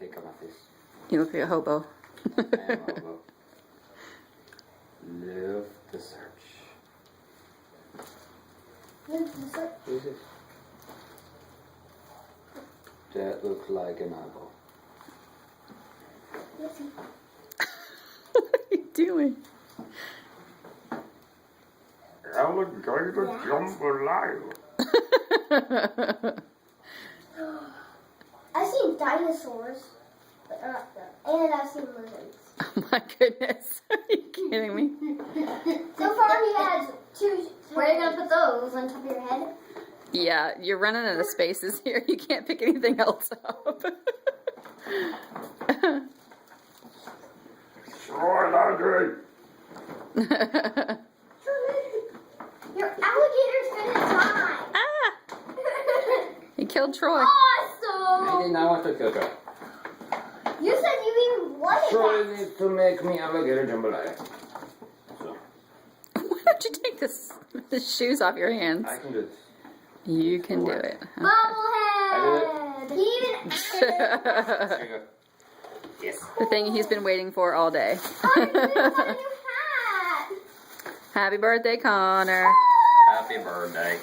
pick up my fist. You look like a hobo. I am a hobo. Live the search. Live the search. Who is it? That looks like an eyeball. Let's see. What are you doing? Alligator jambalaya. I've seen dinosaurs, but not them. And I've seen lizards. Oh my goodness. Are you kidding me? So far he has two. Where are you going to put those? On top of your head? Yeah, you're running out of spaces here. You can't pick anything else up. Sure, Landry. Your alligator's going to die. Ah! He killed Troy. I Awesome! did not want to kill her. You said you even wanted Troy that. needs to make me alligator jambalaya. So, Why don't you take the shoes off your hands? I can do this. You can do it. Bobblehead! He even added There you go. Yes. The thing he's been waiting for all day. Oh, you got a new hat! Happy birthday, Connor. Happy birthday.